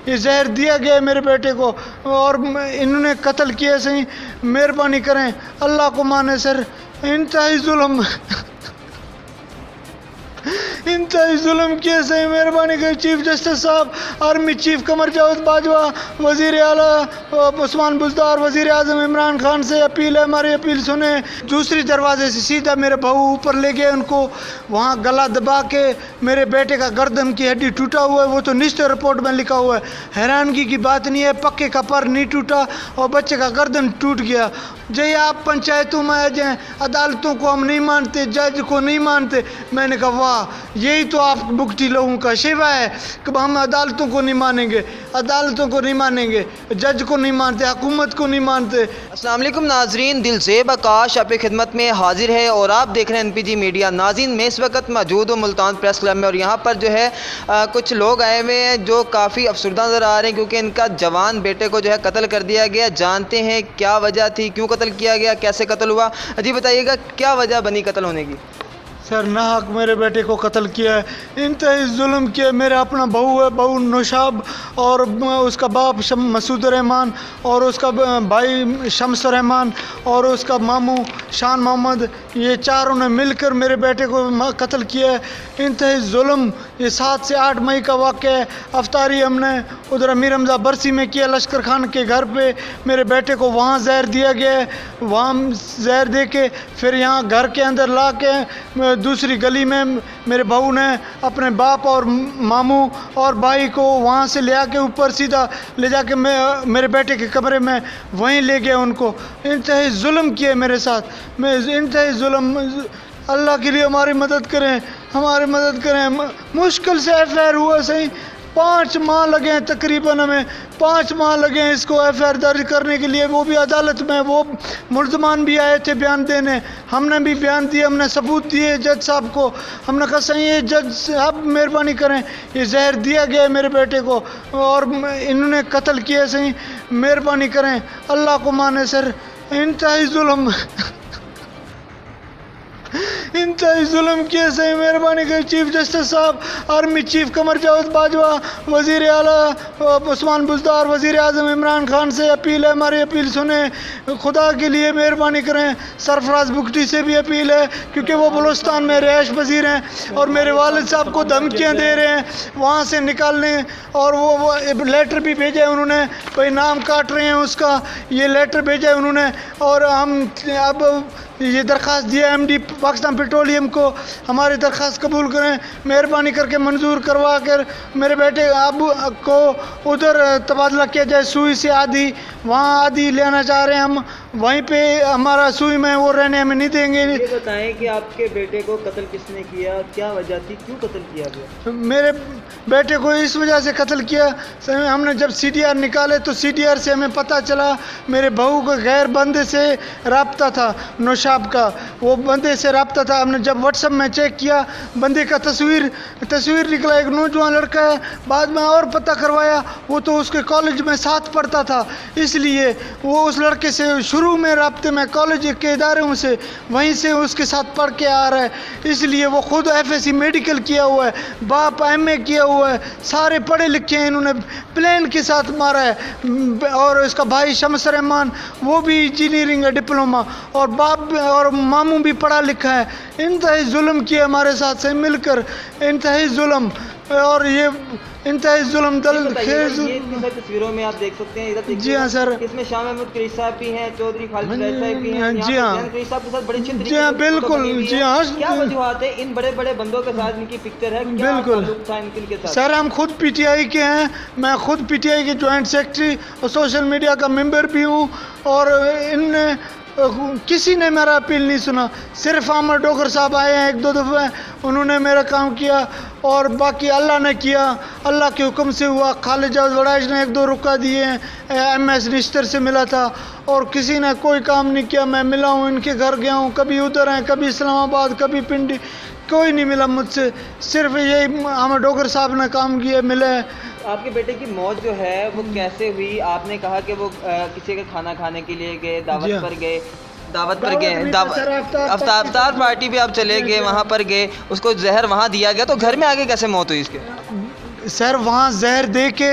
یہ زہر دیا گیا ہے میرے بیٹے کو اور انہوں نے قتل کیا. صحیح مہربانی کریں, اللہ کو مانے سر. انتہائی ظلم انتہائی ظلم کیے. صحیح مہربانی کریں چیف جسٹس صاحب, آرمی چیف قمر جاوید باجوہ, وزیر اعلیٰ عثمان بزدار, وزیر اعظم عمران خان سے اپیل ہے, ہماری اپیل سنیں. دوسری دروازے سے سیدھا میرے بہو اوپر لے گئے ان کو, وہاں گلا دبا کے میرے بیٹے کا گردن کی ہڈی ٹوٹا ہوا ہے, وہ تو نشتے رپورٹ میں لکھا ہوا ہے. حیرانگی کی بات نہیں ہے, پکے کا پر نہیں ٹوٹا اور بچے کا گردن ٹوٹ گیا. جی آپ پنچایتوں میں آ جائیں, عدالتوں کو ہم نہیں مانتے, جج کو نہیں مانتے. میں نے کہا واہ, یہی تو آپ بگٹی لوگوں کا شیوا ہے کہ ہم عدالتوں کو نہیں مانیں گے, عدالتوں کو نہیں مانیں گے, جج کو نہیں مانتے, حکومت کو نہیں مانتے. السلام علیکم ناظرین, دلزیب آکاش آپ کی خدمت میں حاضر ہے اور آپ دیکھ رہے ہیں NPG میڈیا. ناظرین میں اس وقت موجود ہوں ملتان پریس کلب میں اور یہاں پر جو ہے کچھ لوگ آئے ہوئے ہیں جو کافی افسردہ نظر آ رہے ہیں کیونکہ ان کا جوان بیٹے کو جو ہے قتل کر دیا گیا. جانتے ہیں کیا وجہ تھی, کیوں قتل کیا گیا, کیسے قتل ہوا. جی بتائیے گا کیا وجہ بنی قتل ہونے کی؟ سر ناحق میرے بیٹے کو قتل کیا ہے, انتہائی ظلم کیا. میرا اپنا بہو ہے, بہو نوشاب, اور اس کا باپ مسعود الرحمان, اور اس کا بھائی شمس الرحمان, اور اس کا ماموں شان محمد, یہ چاروں نے مل کر میرے بیٹے کو قتل کیا ہے. انتہائی ظلم. یہ 7 سے 8 مئی کا واقعہ ہے. افطاری ہم نے ادھر امیر حمزہ برسی میں کیا, لشکر خان کے گھر پہ میرے بیٹے کو وہاں زہر دیا گیا ہے. وہاں زہر دے کے پھر یہاں گھر کے اندر لا کے دوسری گلی میں میرے بہو نے اپنے باپ اور ماموں اور بھائی کو وہاں سے لے آ کے اوپر سیدھا لے جا کے میرے بیٹے کے کمرے میں وہیں لے گیا ان کو. انتہائی ظلم کیے میرے ساتھ, میں انتہائی ظلم. اللہ کے لیے ہماری مدد کریں, ہماری مدد کریں. مشکل سے FIR ہوا. صحیح 5 ماہ لگے ہیں تقریباً, ہمیں 5 ماہ لگے ہیں اس کو FIR درج کرنے کے لیے. وہ بھی عدالت میں, وہ ملزمان بھی آئے تھے بیان دینے, ہم نے بھی بیان دیے, ہم نے ثبوت دیے جج صاحب کو. ہم نے کہا صحیح ہے جج صاحب مہربانی کریں, یہ زہر دیا گیا ہے میرے بیٹے کو اور انہوں نے قتل کیا. صحیح مہربانی کریں, اللہ کو مانے سر. انتہائی ظلم انتہائی ظلم کیے. صحیح مہربانی کریں چیف جسٹس صاحب, آرمی چیف قمر جاوید باجوہ, وزیر اعلیٰ عثمان بزدار, وزیر اعظم عمران خان سے اپیل ہے, ہماری اپیل سنیں. خدا کے لیے مہربانی کریں. سرفراز بگٹی سے بھی اپیل ہے کیونکہ وہ بلوچستان میں رہائش پذیر ہیں اور میرے والد صاحب کو دھمکیاں دے رہے ہیں وہاں سے نکالنے, اور وہ لیٹر بھی بھیجا ہے انہوں نے, بھائی نام کاٹ رہے ہیں اس کا, یہ لیٹر بھیجا ہے انہوں نے. اور ہم اب یہ درخواست دیا MD پاکستان پیٹرولیم کو, ہماری درخواست قبول کریں, مہربانی کر کے منظور کروا کر میرے بیٹے اب کو ادھر تبادلہ کیا جائے. سوئی سے آدھی, وہاں آدھی لینا چاہ رہے ہیں ہم, وہیں پہ ہمارا سوئی میں وہ رہنے ہمیں نہیں دیں گے. یہ بتائیں کہ آپ کے بیٹے کو قتل کس نے کیا, کیا وجہ تھی, کیوں قتل کیا گیا؟ میرے بیٹے کو اس وجہ سے قتل کیا, ہم نے جب CDR نکالے تو CDR سے ہمیں پتہ چلا میرے بہو کا غیر بندے سے رابطہ تھا, نوشاب کا, وہ بندے سے رابطہ تھا. ہم نے جب واٹس ایپ میں چیک کیا, بندے کا تصویر نکلا, ایک نوجوان لڑکا ہے. بعد میں اور پتہ کروایا, وہ تو اس کے کالج میں ساتھ پڑھتا تھا, اس لیے وہ اس لڑکے سے شروع میں رابطے میں کالج کے اداروں سے وہیں سے اس کے ساتھ پڑھ کے آ رہا ہے. اس لیے وہ خود FSC میڈیکل کیا ہوا ہے, باپ MA کیا ہوا ہے, سارے پڑھے لکھے ہیں. انہوں نے پلین کے ساتھ مارا ہے. اور اس کا بھائی شمس الرحمان وہ بھی انجینئرنگ ڈپلوما, اور باپ اور ماموں بھی پڑھا لکھا ہے. انتہائی ظلم کیا ہمارے ساتھ سے مل کر, انتہائی ظلم. اور یہ انتہائی ظلم یہ تصویروں میں آپ دیکھ سکتے ہیں, ادھر جی ہاں سر, اس میں شاہ محمود قریشی صاحب بھی ہیں, چودھری خالد صاحب بھی ہیں, جی ہاں, قریشی صاحب کے ساتھ بڑے اچھے جی ہاں بالکل, جی ہاں کیا وجوہات ہے ان بڑے بڑے بندوں کے ساتھ ان کی پکچر ہے, بالکل سر. ہم خود PTI کے ہیں, میں خود PTI کے جوائنٹ سیکرٹری اور سوشل میڈیا کا ممبر بھی ہوں, اور ان نے کسی نے میرا اپیل نہیں سنا. صرف عامر ڈوگر صاحب آئے ہیں 1-2 دفعہ, انہوں نے میرا کام کیا, اور باقی اللہ نے کیا, اللہ کے حکم سے ہوا. خالد جاوید وڑائش نے 1-2 رکا دیے ہیں, MS نشتر سے ملا تھا, اور کسی نے کوئی کام نہیں کیا. میں ملا ہوں, ان کے گھر گیا ہوں, کبھی ادھر ہیں, کبھی اسلام آباد, کبھی پنڈی, کوئی نہیں ملا مجھ سے. صرف یہی عامر ڈوگر صاحب نے کام کیا, ملے. آپ کے بیٹے کی موت جو ہے وہ کیسے ہوئی؟ آپ نے کہا کہ وہ کسی کا کھانا کھانے کے لیے گئے, دعوت پر گئے, افطار پارٹی پہ آپ چلے گئے, وہاں پر گئے, اس کو زہر وہاں دیا گیا, تو گھر میں آگے کیسے موت ہوئی اس کے؟ سر وہاں زہر دے کے